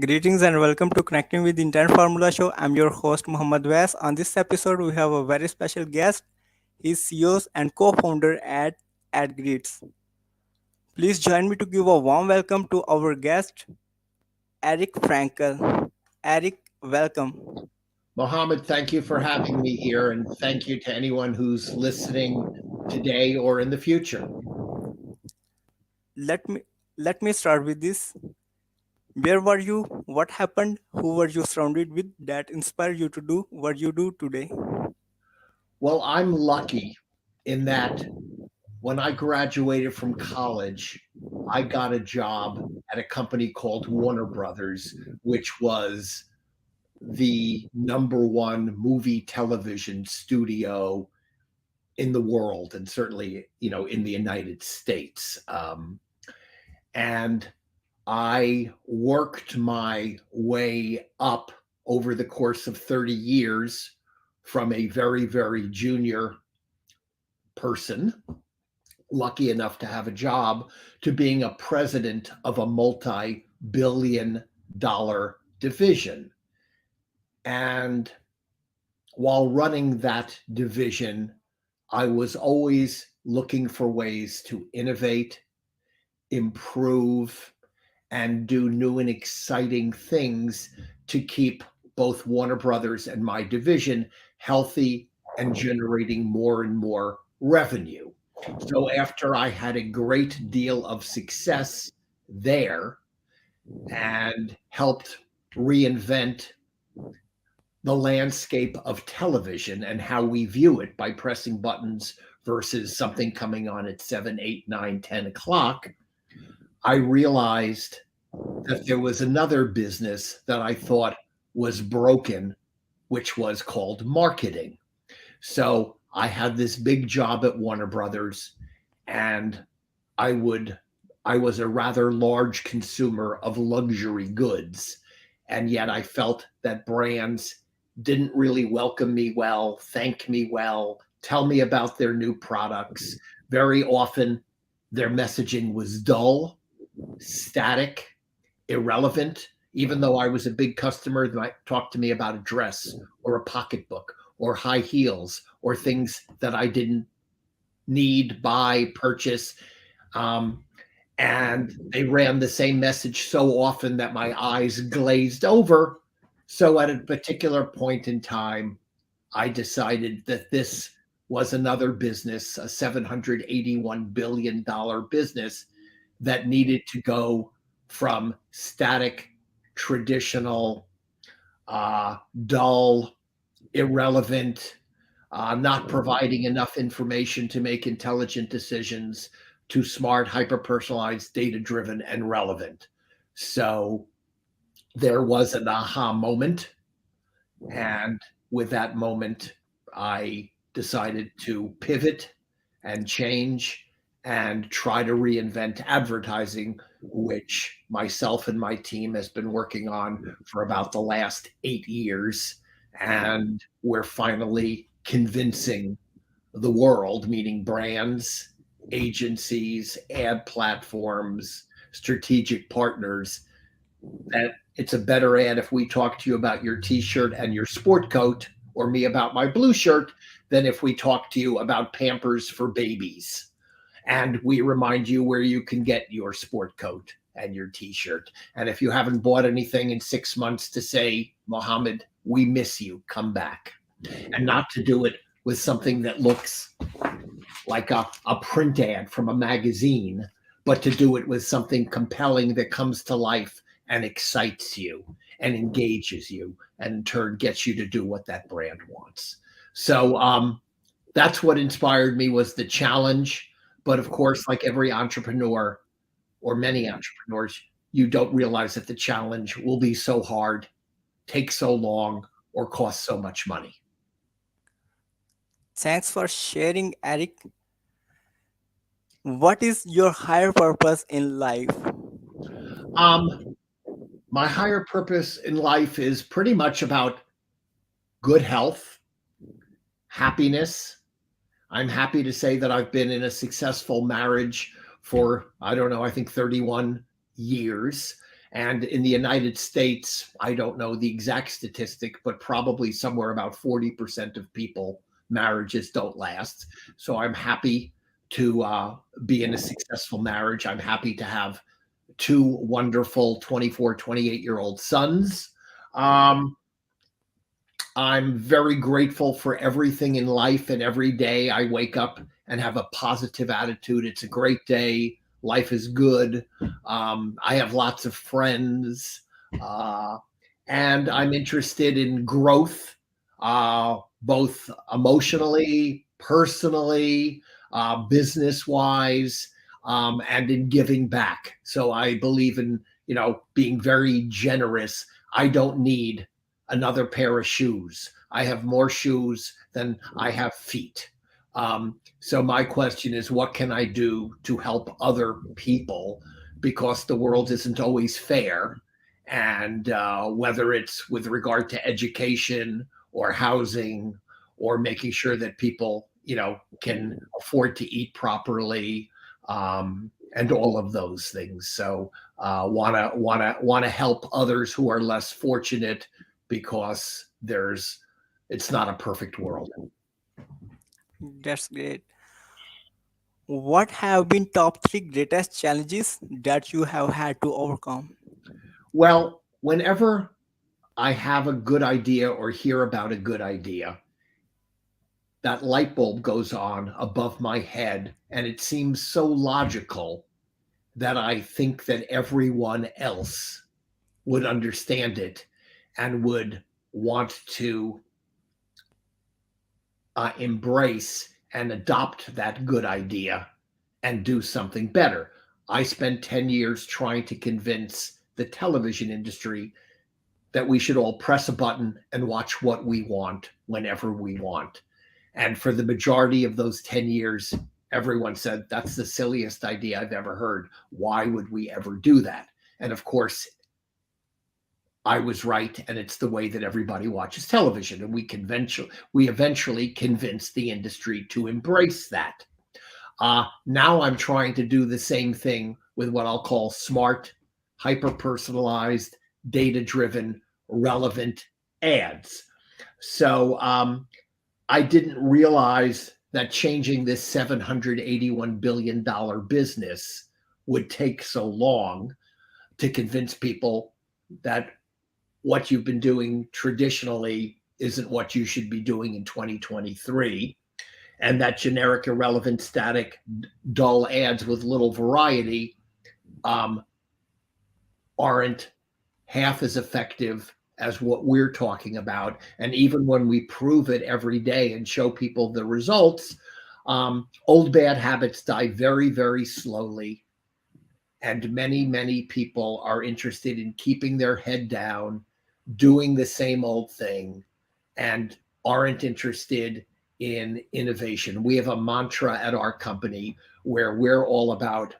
Greetings and welcome to Connecting with Intent Formula Show. I'm your host Muhammad Awais. On this episode, we have a very special guest. He's CEO and co-founder at AdGreetz. Please join me to give a warm welcome to our guest, Eric Frankel. Eric, welcome. Mohammed, thank you for having me here, and thank you to anyone who's listening today or in the future. Let me let me start with this. Where were you? What happened? Who were you surrounded with that inspired you to do what you do today? Well, I'm lucky in that when I graduated from college, I got a job at a company called Warner Brothers, which was the number one movie television studio in the world, and certainly, in the United States. And I worked my way up over the course of 30 years from a very, very junior person, lucky enough to have a job, to being a president of a multi-billion-dollar division. And while running that division, I was always looking for ways to innovate, improve, and do new and exciting things to keep both Warner Brothers and my division healthy and generating more and more revenue. So after I had a great deal of success there and helped reinvent the landscape of television and how we view it by pressing buttons versus something coming on at 7, 8, 9, 10 o'clock, I realized that there was another business that I thought was broken, which was called marketing. So I had this big job at Warner Brothers, and I was a rather large consumer of luxury goods, and yet I felt that brands didn't really welcome me well, thank me well, tell me about their new products. Very often their messaging was dull, static, irrelevant. Even though I was a big customer, they might talk to me about a dress or a pocketbook or high heels or things that I didn't need, buy, purchase. And they ran the same message so often that my eyes glazed over. So at a particular point in time, I decided that this was another business, a $781 billion business that needed to go from static, traditional, dull, irrelevant, not providing enough information to make intelligent decisions, to smart, hyper-personalized, data-driven, and relevant. So there was an aha moment. And with that moment, I decided to pivot and change and try to reinvent advertising, which myself and my team has been working on for about the last 8 years. And we're finally convincing the world, meaning brands, agencies, ad platforms, strategic partners, that it's a better ad if we talk to you about your t-shirt and your sport coat, or me about my blue shirt, than if we talk to you about Pampers for babies. And we remind you where you can get your sport coat and your t-shirt. And if you haven't bought anything in 6 months, to say, Mohammed, we miss you, come back. And not to do it with something that looks like a print ad from a magazine, but to do it with something compelling that comes to life and excites you and engages you, and in turn gets you to do what that brand wants. So that's what inspired me, was the challenge. But of course, like every entrepreneur, or many entrepreneurs, you don't realize that the challenge will be so hard, take so long, or cost so much money. Thanks for sharing, Eric. What is your higher purpose in life? Um, my higher purpose in life is pretty much about good health, happiness. I'm happy to say that I've been in a successful marriage for, I don't know, I think 31 years. And in the United States, I don't know the exact statistic, but probably somewhere about 40% of people, marriages don't last. So I'm happy to be in a successful marriage. I'm happy to have two wonderful 24, 28-year-old sons. Um, I'm very grateful for everything in life, and every day I wake up and have a positive attitude. It's a great day. Life is good. I have lots of friends, uh, and I'm interested in growth, both emotionally, personally, business wise, and in giving back. So I believe in, being very generous. I don't need another pair of shoes. I have more shoes than I have feet. So my question is, what can I do to help other people? Because the world isn't always fair, and whether it's with regard to education or housing or making sure that people, can afford to eat properly, and all of those things. So want to help others who are less fortunate, because it's not a perfect world. That's great. What have been top three greatest challenges that you have had to overcome? Well, whenever I have a good idea or hear about a good idea, that light bulb goes on above my head, and it seems so logical that I think that everyone else would understand it and would want to embrace and adopt that good idea and do something better. I spent 10 years trying to convince the television industry that we should all press a button and watch what we want whenever we want. And for the majority of those 10 years, everyone said, that's the silliest idea I've ever heard. Why would we ever do that? And of course, I was right, and it's the way that everybody watches television. And we eventually convinced the industry to embrace that. Now I'm trying to do the same thing with what I'll call smart, hyper personalized, data driven, relevant ads. So I didn't realize that changing this $781 billion business would take so long to convince people that what you've been doing traditionally isn't what you should be doing in 2023, and that generic, irrelevant, static, dull ads with little variety um, aren't half as effective as what we're talking about. And even when we prove it every day and show people the results, old bad habits die very, very slowly. And many, many people are interested in keeping their head down, doing the same old thing, and aren't interested in innovation. We have a mantra at our company where we're all about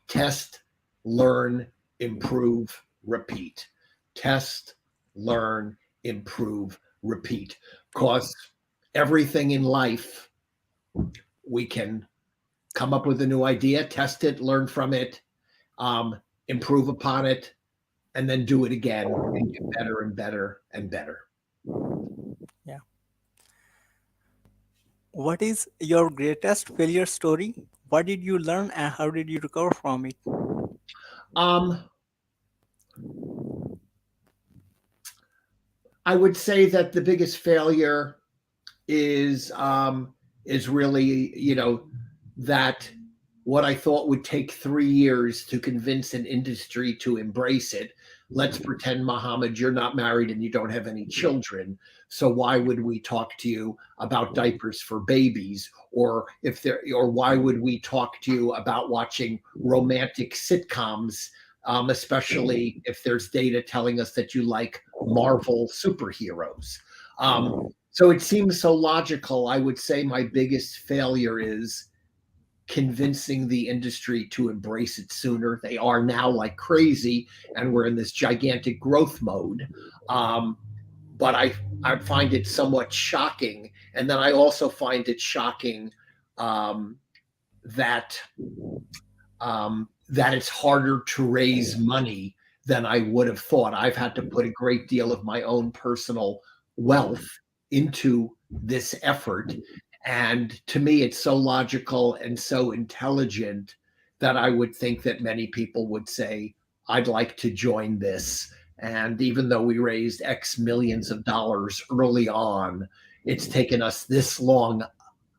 test, learn, improve, repeat. Test, learn, improve, repeat. Because everything in life, we can come up with a new idea, test it, learn from it, improve upon it, and then do it again and get better and better and better. Yeah. What is your greatest failure story? What did you learn and how did you recover from it? Um, I would say that the biggest failure is really, that what I thought would take 3 years to convince an industry to embrace it. Let's pretend, Mohammed, you're not married and you don't have any children. So why would we talk to you about diapers for babies? Or why would we talk to you about watching romantic sitcoms, especially if there's data telling us that you like Marvel superheroes? So it seems so logical. I would say my biggest failure is convincing the industry to embrace it sooner. They are now like crazy, and we're in this gigantic growth mode. Um, but I find it somewhat shocking. And then I also find it shocking um, that that it's harder to raise money than I would have thought. I've had to put a great deal of my own personal wealth into this effort. And to me, it's so logical and so intelligent that I would think that many people would say, I'd like to join this. And even though we raised X millions of dollars early on, it's taken us this long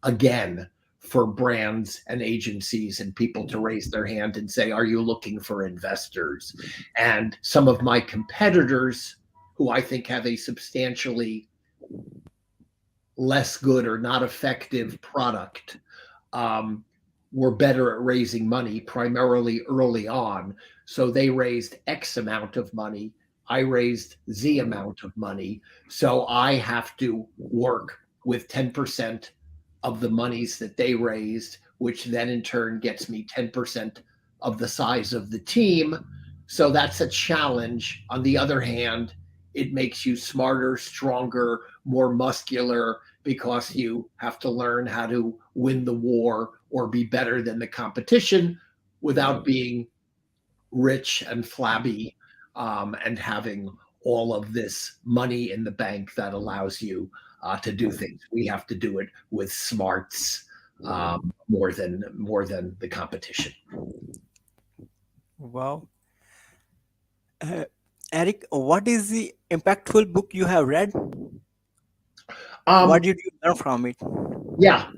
again for brands and agencies and people to raise their hand and say, are you looking for investors? And some of my competitors, who I think have a substantially less good or not effective product, um, were better at raising money primarily early on. So they raised X amount of money. I raised Z amount of money. So I have to work with 10% of the monies that they raised, which then in turn gets me 10% of the size of the team. So that's a challenge. On the other hand, it makes you smarter, stronger, more muscular, because you have to learn how to win the war or be better than the competition without being rich and flabby, and having all of this money in the bank that allows you to do things. We have to do it with smarts, more than the competition. Wow. Uh, Eric, what is the impactful book you have read? What Um, did you learn from it? Yeah.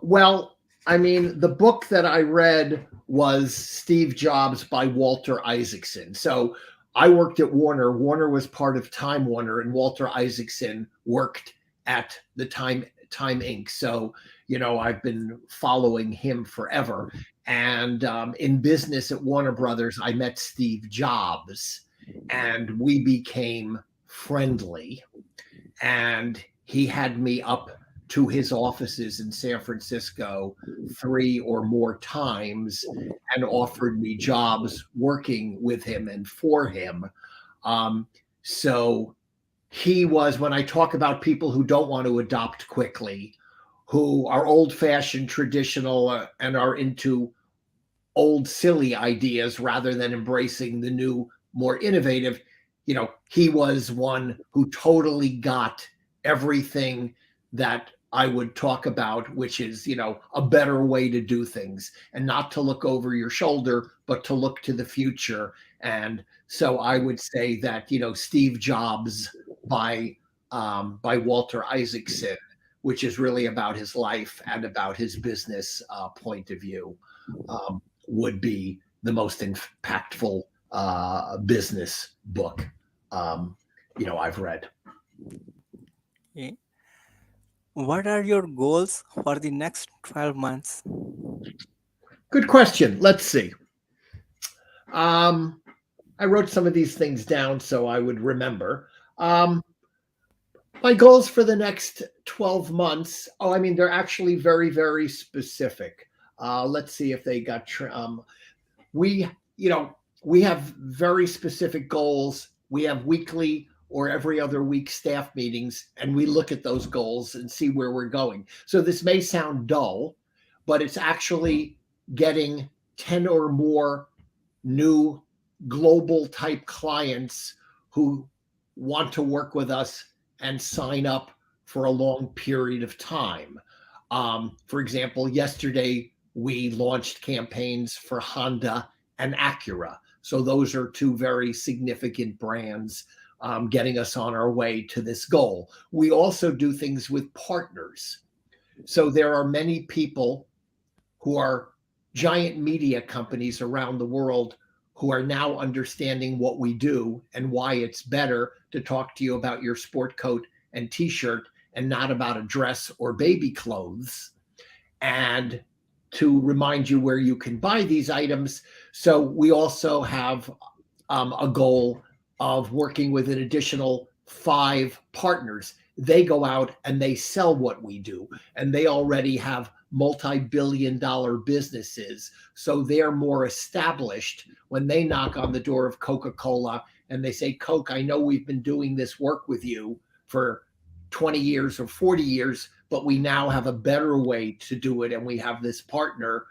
Well, I mean, the book that I read was Steve Jobs by Walter Isaacson. So I worked at Warner. Warner was part of Time Warner, and Walter Isaacson worked at the Time Inc. So, I've been following him forever. And in business at Warner Brothers, I met Steve Jobs, and we became friendly, and he had me up to his offices in San Francisco 3 or more times and offered me jobs working with him and for him. So he was, when I talk about people who don't want to adopt quickly, who are old fashioned, traditional, and are into old silly ideas rather than embracing the new, more innovative, he was one who totally got everything that I would talk about, which is, a better way to do things and not to look over your shoulder, but to look to the future. And so I would say that, Steve Jobs by Walter Isaacson, which is really about his life and about his business point of view, would be the most impactful business book I've read. Okay. What are your goals for the next 12 months? Good question. Let's see. Um, I wrote some of these things down so I would remember. My goals for the next 12 months. Oh, I mean, they're actually very, very specific. Let's see if they got. We, we have very specific goals. We have weekly or every other week staff meetings, and we look at those goals and see where we're going. So this may sound dull, but it's actually getting 10 or more new global type clients who want to work with us and sign up for a long period of time. For example, yesterday we launched campaigns for Honda and Acura. So those are two very significant brands, getting us on our way to this goal. We also do things with partners. So there are many people who are giant media companies around the world who are now understanding what we do and why it's better to talk to you about your sport coat and t-shirt and not about a dress or baby clothes, and to remind you where you can buy these items. So we also have a goal of working with an additional 5 partners. They go out and they sell what we do, and they already have multi-billion-dollar businesses. So they're more established when they knock on the door of Coca-Cola and they say, Coke, I know we've been doing this work with you for 20 years or 40 years, but we now have a better way to do it, and we have this partner.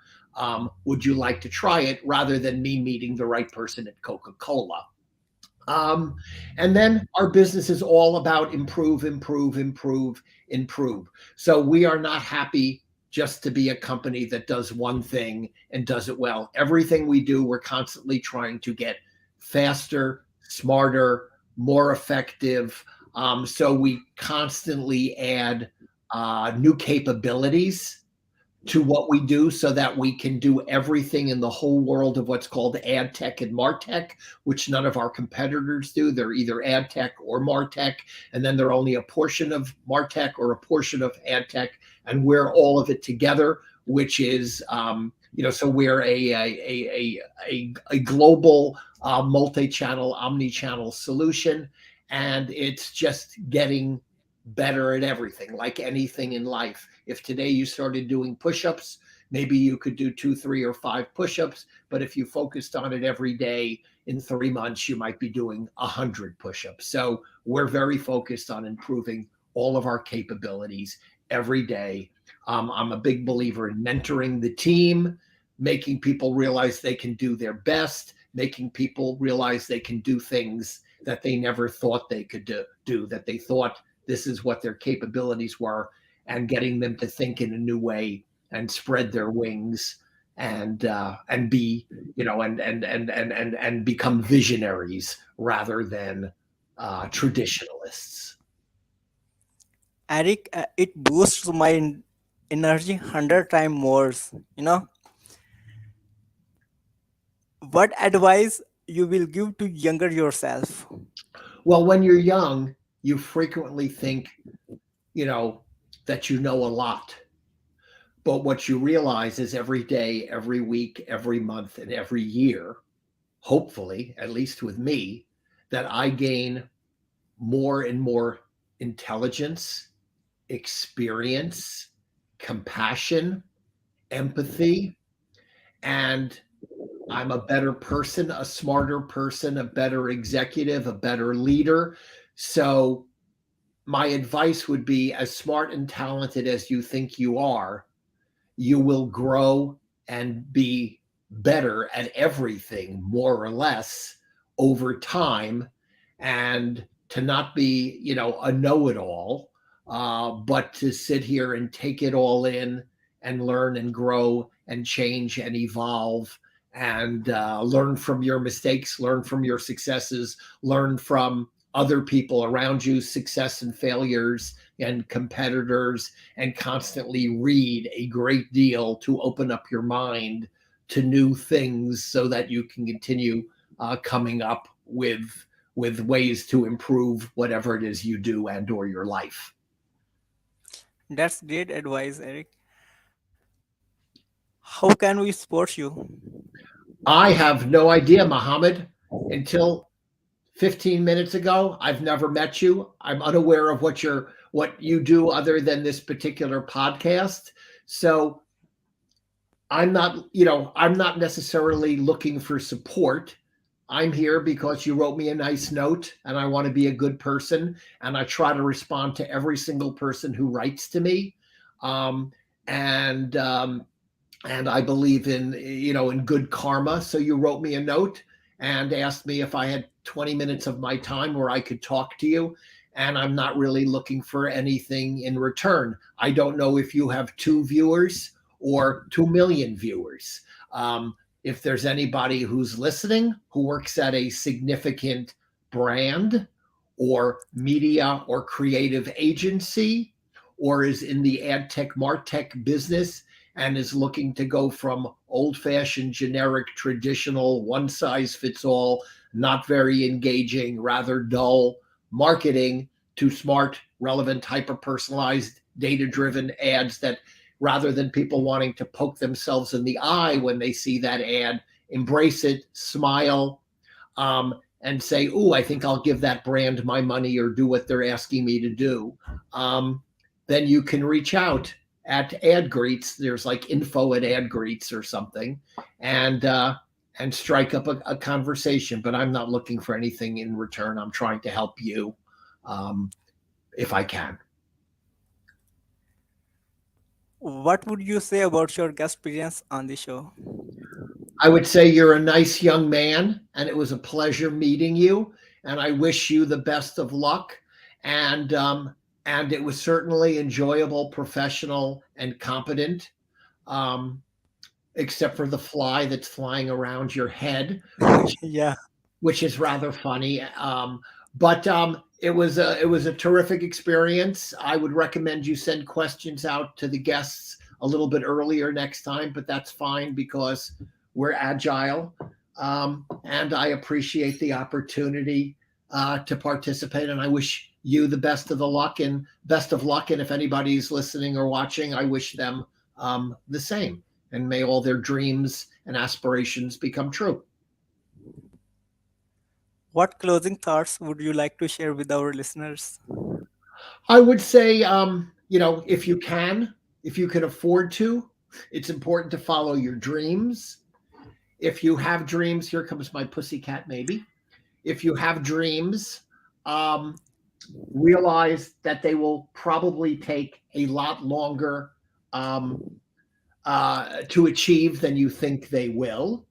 Would you like to try it? Rather than me meeting the right person at Coca-Cola. Um, and then our business is all about improve, improve, improve, improve. So we are not happy just to be a company that does one thing and does it well. Everything we do, we're constantly trying to get faster, smarter, more effective. So we constantly add new capabilities to what we do so that we can do everything in the whole world of what's called ad tech and martech, which none of our competitors do. They're either ad tech or martech, and then they're only a portion of martech or a portion of ad tech, and we're all of it together, which is so we're a global multi-channel, omni-channel solution, and it's just getting better at everything, like anything in life. If today you started doing push ups, maybe you could do two, three, or five push ups. But if you focused on it every day, in 3 months, you might be doing 100 push ups. So we're very focused on improving all of our capabilities every day. I'm a big believer in mentoring the team, making people realize they can do their best, making people realize they can do things that they never thought they could do that they thought this is what their capabilities were, and getting them to think in a new way and spread their wings and be and become visionaries rather than traditionalists. Eric, it boosts my energy 100 times more. You know, what advice you will give to younger yourself? Well, when you're young, you frequently think, you know, that you know a lot. But what you realize is every day, every week, every month, and every year, hopefully, at least with me, that I gain more and more intelligence, experience, compassion, empathy, and I'm a better person, a smarter person, a better executive, a better leader. So, my advice would be as smart and talented as you think you are, you will grow and be better at everything more or less over time, and to not be a know-it-all, but to sit here and take it all in and learn and grow and change and evolve and learn from your mistakes, learn from your successes, learn from other people around you, success and failures and competitors, and constantly read a great deal to open up your mind to new things so that you can continue coming up with ways to improve whatever it is you do and or your life. That's great advice, Eric. How can we support you? I have no idea, Mohammed. Until 15 minutes ago, I've never met you. I'm unaware of what you do other than this particular podcast. So I'm not necessarily looking for support. I'm here because you wrote me a nice note and I want to be a good person, and I try to respond to every single person who writes to me. Um, and and I believe in good karma. So you wrote me a note and asked me if I had 20 minutes of my time where I could talk to you, and I'm not really looking for anything in return. I don't know if you have two viewers or 2 million viewers. If there's anybody who's listening who works at a significant brand or media or creative agency, or is in the ad tech, martech business, and is looking to go from old fashioned, generic, traditional, one size fits all, not very engaging, rather dull marketing to smart, relevant, hyper personalized, data driven ads that, rather than people wanting to poke themselves in the eye when they see that ad, embrace it, smile, and say, "Ooh, I think I'll give that brand my money or do what they're asking me to do." Then you can reach out at AdGreetz. There's like info at AdGreetz or something, and strike up a conversation. But I'm not looking for anything in return. I'm trying to help you, um, if I can. What would you say about your guest appearance on the show? I would say you're a nice young man, and it was a pleasure meeting you. and I wish you the best of luck. And and it was certainly enjoyable, professional, and competent. Um, except for the fly that's flying around your head, Yeah. which is rather funny. But it was a terrific experience. I would recommend you send questions out to the guests a little bit earlier next time, but that's fine because we're agile. And I appreciate the opportunity to participate. And I wish you the best of the luck and best of luck. And if anybody's listening or watching, I wish them the same. And may all their dreams and aspirations become true. What closing thoughts would you like to share with our listeners? I would say, if you can afford to, it's important to follow your dreams. If you have dreams, here comes my pussycat, maybe. If you have dreams, um, realize that they will probably take a lot longer um, to achieve than you think they will.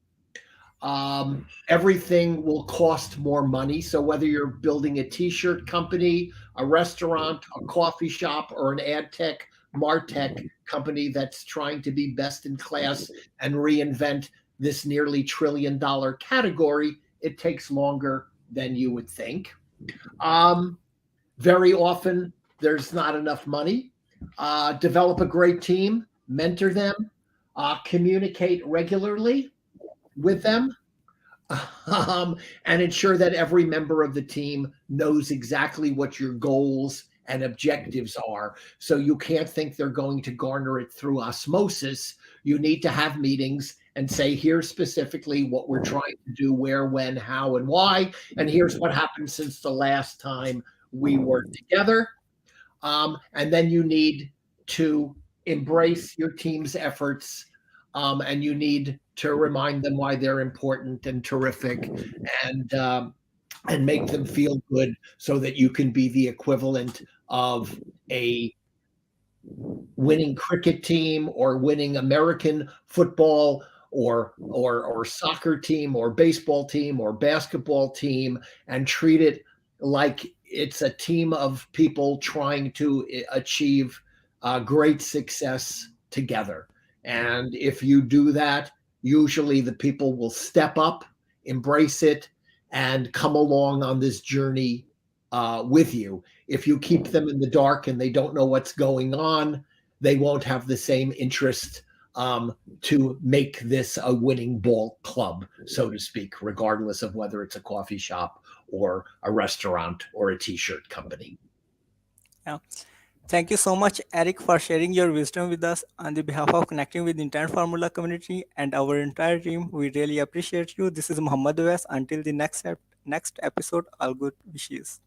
Everything will cost more money. So whether you're building a t-shirt company, a restaurant, a coffee shop, or an ad tech, martech company that's trying to be best in class and reinvent this nearly $1 trillion category, it takes longer than you would think. Um, Very often, there's not enough money. Develop a great team, mentor them, communicate regularly with them, and ensure that every member of the team knows exactly what your goals and objectives are. So you can't think they're going to garner it through osmosis. You need to have meetings and say, here's specifically what we're trying to do, where, when, how, and why. And here's what happened since the last time we worked together. And then you need to embrace your team's efforts, and you need to remind them why they're important and terrific, and um, and make them feel good so that you can be the equivalent of a winning cricket team or winning American football or soccer team or baseball team or basketball team, and treat it like it's a team of people trying to achieve great success together. And if you do that, usually the people will step up, embrace it, and come along on this journey with you. If you keep them in the dark and they don't know what's going on, they won't have the same interest to make this a winning ball club, so to speak, regardless of whether it's a coffee shop or a restaurant or a t-shirt company. Yeah. Thank you so much, Eric, for sharing your wisdom with us on the behalf of connecting with the entire Formula community and our entire team. We really appreciate you. This is Muhammad Awais. Until the next episode, all good wishes.